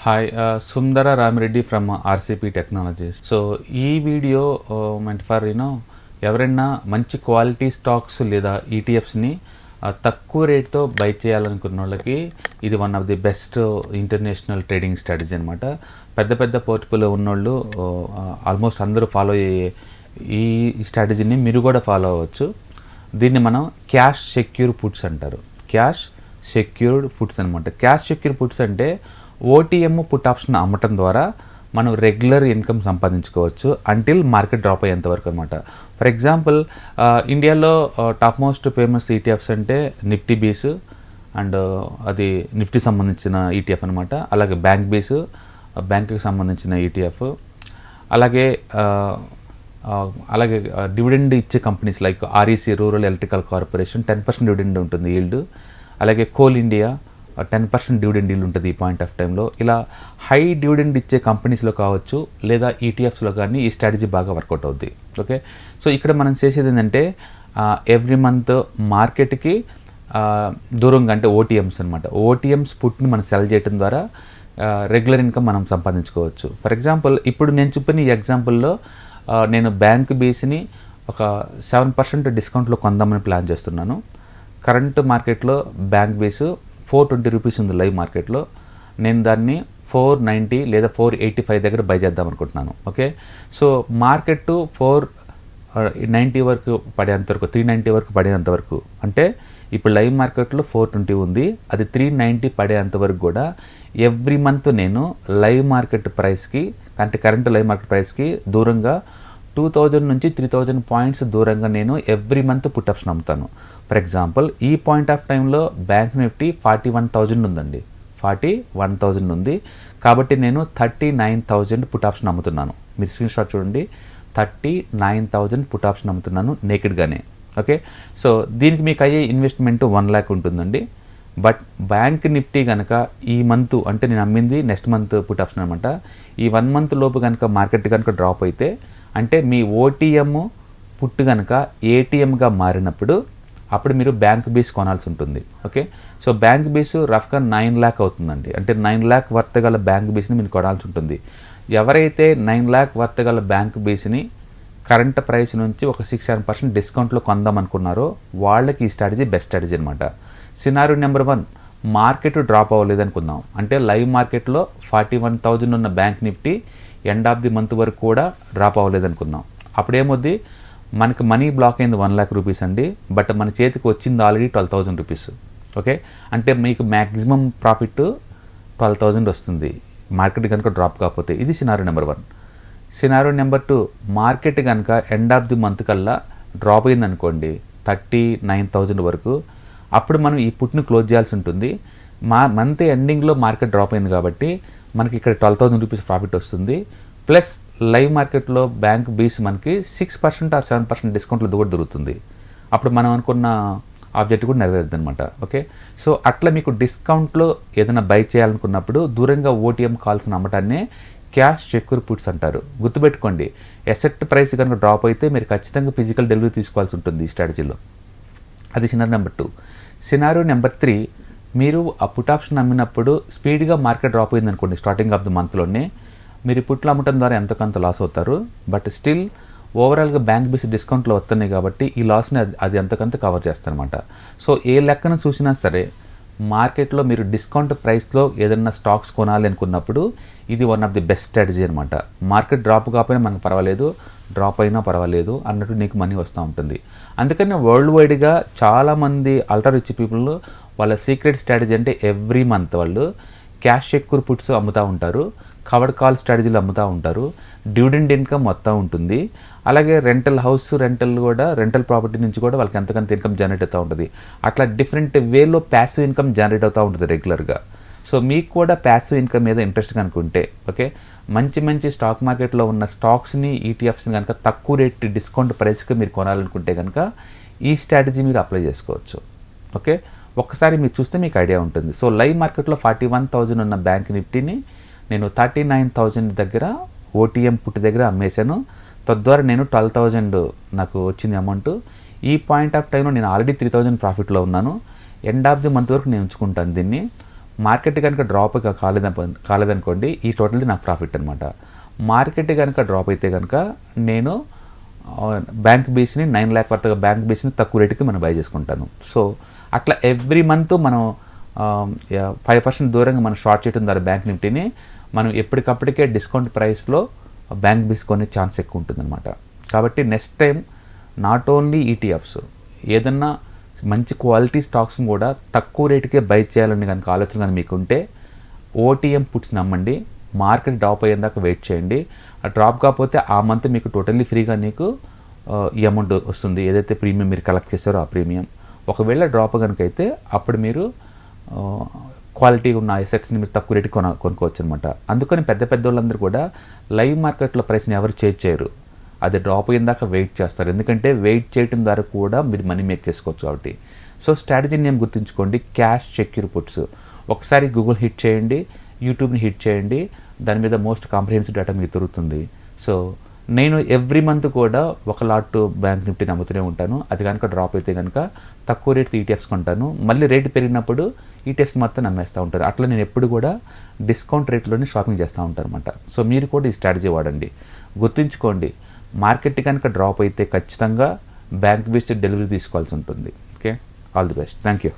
Hi Sundara Ramireddy from RCP technologies. So ఈ video meant for ఎవరైనా మంచి క్వాలిటీ స్టాక్స్ లేదా ఈటీఎఫ్స్ని తక్కువ రేట్తో బై చేయాలనుకున్న వాళ్ళకి ఇది one of the best international trading strategy అనమాట. పెద్ద పెద్ద పోర్ట్ఫోలియో ఉన్నోళ్ళు ఆల్మోస్ట్ అందరూ ఫాలో అయ్యే ఈ స్ట్రాటజీని మీరు కూడా ఫాలో అవ్వచ్చు. దీన్ని మనం క్యాష్ సెక్యూర్ పుట్స్ అంటారు. క్యాష్ సెక్యూర్డ్ పుట్స్ అనమాట. క్యాష్ సెక్యూర్ పుట్స్ అంటే ఓటీఎం పుట్ ఆప్షన్ అమ్మటం ద్వారా మనం రెగ్యులర్ ఇన్కమ్ సంపాదించుకోవచ్చు అంటిల్ మార్కెట్ డ్రాప్ అయ్యేంత వరకు అనమాట. ఫర్ ఎగ్జాంపుల్ ఇండియాలో టాప్ మోస్ట్ ఫేమస్ ఈటీఎఫ్స్ అంటే నిఫ్టీ బీస్ అండ్ అది నిఫ్టీ సంబంధించిన ఈటీఎఫ్ అనమాట. అలాగే బ్యాంక్ బీస్, బ్యాంకుకి సంబంధించిన ఈటీఎఫ్. అలాగే డివిడెండ్ ఇచ్చే companies like REC rural electrical corporation 10% dividend ఉంటుంది ఈల్డ్. అలాగే కోల్ ఇండియా 10% డివిడెండ్ ఈల్డ్ ఉంటుంది ఈ పాయింట్ ఆఫ్ టైంలో. ఇలా హై డివిడెండ్ ఇచ్చే కంపెనీస్లో కావచ్చు లేదా ఈటీఎఫ్స్లో కానీ ఈ స్ట్రాటజీ బాగా వర్కౌట్ అవుద్ది. ఓకే, సో ఇక్కడ మనం చేసేది ఏంటంటే ఎవ్రీ మంత్ మార్కెట్కి దూరంగా అంటే ఓటీఎంస్ అనమాట. ఓటీఎంస్ పుట్ని మనం సెల్ చేయడం ద్వారా రెగ్యులర్ ఇన్కమ్ మనం సంపాదించుకోవచ్చు. ఫర్ ఎగ్జాంపుల్ ఇప్పుడు నేను చెప్పిన ఈ ఎగ్జాంపుల్లో నేను బ్యాంక్ బేస్ని ఒక 7% డిస్కౌంట్లో కొందామని ప్లాన్ చేస్తున్నాను. కరెంట్ మార్కెట్లో బ్యాంక్ బేస్ 420 రూపీస్ ఉంది లైవ్ మార్కెట్లో. నేను దాన్ని 490 లేదా 485 దగ్గర బై చేద్దాం అనుకుంటున్నాను. ఓకే, సో మార్కెట్ 490 వరకు పడేంత వరకు, 390 వరకు పడేంత వరకు, అంటే ఇప్పుడు లైవ్ మార్కెట్లో 420 ఉంది, అది 390 పడేంత వరకు కూడా ఎవ్రీ మంత్ నేను లైవ్ మార్కెట్ ప్రైస్కి అంటే కరెంట్ లైవ్ మార్కెట్ ప్రైస్కి దూరంగా 2000 నుంచి 3000 పాయింట్స్ దూరంగా నేను ఎవ్రీ మంత్ పుట్ ఆప్షన్ అమ్ముతాను. ఫర్ ఎగ్జాంపుల్ ఈ పాయింట్ ఆఫ్ టైంలో బ్యాంక్ నిఫ్టీ 41,000 ఉందండి, 41,000 ఉంది. కాబట్టి నేను 39,000 పుట్ ఆప్షన్ అమ్ముతున్నాను. మీరు స్క్రీన్ షాట్ చూడండి, 39,000 పుట్ ఆప్షన్ అమ్ముతున్నాను నేకెడ్గానే. ఓకే, సో దీనికి మీకు అయ్యే ఇన్వెస్ట్మెంట్ 1 lakh ఉంటుందండి. బట్ బ్యాంక్ నిఫ్టీ కనుక ఈ మంత్ అంటే నేను అమ్మింది నెక్స్ట్ మంత్ పుట్ ఆప్షన్ అనమాట, ఈ 1 month లోపు కనుక మార్కెట్ కనుక డ్రాప్ అయితే అంటే మీ ఓటీఎం పుట్టు కనుక ఏటీఎంగా మారినప్పుడు అప్పుడు మీరు బ్యాంక్ బేస్ కొనాల్సి ఉంటుంది. ఓకే, సో బ్యాంక్ బేస్ రఫ్గా 9 lakh అవుతుందండి. అంటే 9 lakh వర్త్ గల బ్యాంక్ బేస్ని మీరు కొనాల్సి ఉంటుంది. ఎవరైతే 9 lakh వర్త్ గల బ్యాంక్ బేస్ని కరెంట్ ప్రైస్ నుంచి ఒక 6-7% డిస్కౌంట్లో కొందాం అనుకున్నారో వాళ్ళకి ఈ స్ట్రాటజీ బెస్ట్ స్ట్రాటజీ అనమాట. సినారియో నెంబర్ 1, మార్కెట్ డ్రాప్ అవ్వలేదు అనుకుందాం. అంటే లైవ్ మార్కెట్లో 41,000 ఉన్న bank Nifty end of the month వరకు కూడా డ్రాప్ అవ్వలేదు అనుకుందాం. అప్పుడేమొద్ది మనకి మనీ బ్లాక్ అయింది 1 lakh రూపీస్ అండి, బట్ మన చేతికి వచ్చింది ఆల్రెడీ 12,000 రూపీస్. ఓకే, అంటే మీకు మ్యాక్సిమం ప్రాఫిట్ 12,000 వస్తుంది మార్కెట్ కనుక డ్రాప్ కాకపోతే. ఇది scenario number 1. Scenario number 2, market కనుక ఎండ్ ఆఫ్ ది మంత్ కల్లా డ్రాప్ అయింది అనుకోండి 39,000 వరకు, అప్పుడు మనం ఈ పుట్ని క్లోజ్ చేయాల్సి ఉంటుంది. మంత్ ఎండింగ్లో మార్కెట్ డ్రాప్ అయింది కాబట్టి మనకి ఇక్కడ 12,000 రూపీస్ ప్రాఫిట్ వస్తుంది. ప్లస్ లైవ్ మార్కెట్లో బ్యాంక్ బీస్ మనకి 6% or 7% డిస్కౌంట్లో కూడా దొరుకుతుంది. అప్పుడు మనం అనుకున్న ఆబ్జెక్ట్ కూడా నెరవేరుద్ది అనమాట. ఓకే, సో అట్లా మీకు డిస్కౌంట్లో ఏదైనా బై చేయాలనుకున్నప్పుడు దూరంగా ఓటీఎం కాల్సిన అమ్మటాన్ని క్యాష్ సెక్యూర్ పుట్స్ అంటారు. గుర్తుపెట్టుకోండి, ఎసెట్ ప్రైస్ కనుక డ్రాప్ అయితే మీరు ఖచ్చితంగా ఫిజికల్ డెలివరీ తీసుకోవాల్సి ఉంటుంది ఈ స్ట్రాటజీలో. అది సినారియో నెంబర్ 2. సినారియో నెంబర్ 3, మీరు ఆ పుట్ ఆప్షన్ అమ్మినప్పుడు స్పీడ్గా మార్కెట్ డ్రాప్ అయింది అనుకోండి స్టార్టింగ్ ఆఫ్ ది మంత్లోనే, మీరు పుట్లు అమ్మటం ద్వారా ఎంతకంత లాస్ అవుతారు. బట్ స్టిల్ ఓవరాల్గా బ్యాంక్ బేస్ డిస్కౌంట్లో వస్తున్నాయి కాబట్టి ఈ లాస్ని అది ఎంతకంత కవర్ చేస్తారనమాట. సో ఏ లెక్కను చూసినా సరే మార్కెట్లో మీరు డిస్కౌంట్ ప్రైస్లో ఏదైనా స్టాక్స్ కొనాలి అనుకున్నప్పుడు ఇది one of the best strategy అనమాట. మార్కెట్ డ్రాప్ కాకపోయినా మనకు పర్వాలేదు, డ్రాప్ అయినా పర్వాలేదు అన్నట్టు నీకు మనీ వస్తూ ఉంటుంది. అందుకని వరల్డ్ వైడ్గా చాలామంది అల్ట్రా రిచ్ పీపుల్ వాళ్ళ సీక్రెట్ స్ట్రాటజీ అంటే ఎవ్రీ మంత్ వాళ్ళు క్యాష్ సెక్యూర్ పుట్స్ అమ్ముతూ ఉంటారు, కవర్డ్ కాల్ స్ట్రాటజీలు అమ్ముతూ ఉంటారు, డివిడెండ్ ఇన్కమ్ మొత్తం ఉంటుంది. అలాగే రెంటల్ హౌస్ రెంటల్ కూడా రెంటల్ ప్రాపర్టీ నుంచి కూడా వాళ్ళకి ఎంతకంత ఇన్కమ్ జనరేట్ అవుతూ ఉంటుంది. అట్లా డిఫరెంట్ వేలో ప్యాసివ్ ఇన్కమ్ జనరేట్ అవుతూ ఉంటుంది రెగ్యులర్గా. సో మీకు కూడా ప్యాసివ్ ఇన్కమ్ మీద ఇంట్రెస్ట్ కనుక ఉంటే, ఓకే, మంచి స్టాక్ మార్కెట్లో ఉన్న స్టాక్స్ని ఈటీఎఫ్స్ని కనుక తక్కువ రేట్ డిస్కౌంట్ ప్రైస్కి మీరు కొనాలనుకుంటే కనుక ఈ స్ట్రాటజీ మీరు అప్లై చేసుకోవచ్చు. ఓకే, ఒక్కసారి మీరు చూస్తే మీకు ఐడియా ఉంటుంది. సో లైవ్ మార్కెట్లో 41,000 ఉన్న బ్యాంక్ నిఫ్టీని నేను 39,000 దగ్గర ఓటీఎం పుట్టి దగ్గర అమ్మేశాను. తద్వారా నేను 12,000 నాకు వచ్చింది అమౌంట్. ఈ పాయింట్ ఆఫ్ టైంలో నేను ఆల్రెడీ 3,000 ప్రాఫిట్లో ఉన్నాను. ఎండ్ ఆఫ్ ది మంత్ వరకు నేను ఉంచుకుంటాను దీన్ని. మార్కెట్ కనుక డ్రాప్ కాలేదనుకోండి, ఈ టోటల్ది నాకు ప్రాఫిట్ అనమాట. మార్కెట్ కనుక డ్రాప్ అయితే కనుక నేను బ్యాంక్ బీస్ని 9 lakh వర్త్ బ్యాంక్ బీస్ని తక్కువ రేటుకి మనం బై చేసుకుంటాను. సో అట్లా ఎవ్రీ మంత్ మనం 5% దూరంగా మనం షార్ట్ చేయడం ద్వారా బ్యాంక్ నిఫ్టీని మనం ఎప్పటికప్పటికే డిస్కౌంట్ ప్రైస్లో బ్యాంక్ బీస్ కొనే ఛాన్స్ ఎక్కువ ఉంటుందన్నమాట. కాబట్టి next time not only ETFs, ఏదన్నా మంచి క్వాలిటీ స్టాక్స్ని కూడా తక్కువ రేటుకే బై చేయాలని కనుక ఆలోచన కానీ మీకు ఉంటే ఓటీఎం పుట్స్ నమ్మండి. మార్కెట్ డ్రాప్ అయ్యేదాకా వెయిట్ చేయండి. ఆ డ్రాప్ కాకపోతే ఆ మంత్ మీకు టోటల్లీ ఫ్రీగా నీకు ఈ అమౌంట్ వస్తుంది, ఏదైతే ప్రీమియం మీరు కలెక్ట్ చేస్తారో ఆ ప్రీమియం. ఒకవేళ డ్రాప్ కనుక అయితే అప్పుడు మీరు క్వాలిటీ ఉన్న అసెట్స్ని మీరు తక్కువ రేటుకి కొనుక్కోవచ్చు అనమాట. అందుకని పెద్ద వాళ్ళందరూ కూడా లైవ్ మార్కెట్లో ప్రైస్ని ఎవరు చేంజ్ చేయరు, అది డ్రాప్ అయ్యేదాకా వెయిట్ చేస్తారు. ఎందుకంటే వెయిట్ చేయడం ద్వారా కూడా మీరు మనీ మేక్ చేసుకోవచ్చు కాబట్టి. సో స్ట్రాటజీని ఏం గుర్తుంచుకోండి, క్యాష్ సెక్యూర్ పుట్స్. ఒకసారి గూగుల్ హిట్ చేయండి, యూట్యూబ్ని హిట్ చేయండి, దాని మీద మోస్ట్ కాంప్రహెన్సివ్ డేటా మీకు దొరుకుతుంది. సో నేను ఎవ్రీ మంత్ కూడా ఒక లాట్ బ్యాంక్ నిఫ్టీని అమ్ముతూనే ఉంటాను. అది కనుక డ్రాప్ అయితే కనుక తక్కువ రేట్తో ఈటీఎఫ్స్ కొంటాను, మళ్ళీ రేటు పెరిగినప్పుడు ఈటీఎఫ్స్ మొత్తం నమ్మేస్తూ ఉంటారు. అట్లా నేను ఎప్పుడు కూడా డిస్కౌంట్ రేట్లోనే షాపింగ్ చేస్తూ ఉంటాను అనమాట. సో మీరు కూడా ఈ స్ట్రాటజీ వాడండి. గుర్తుంచుకోండి, మార్కెట్ కనుక డ్రాప్ అయితే ఖచ్చితంగా బ్యాంక్ బేస్డ్ డెలివరీ తీసుకోవాల్సి ఉంటుంది. Okay, all the best, thank you.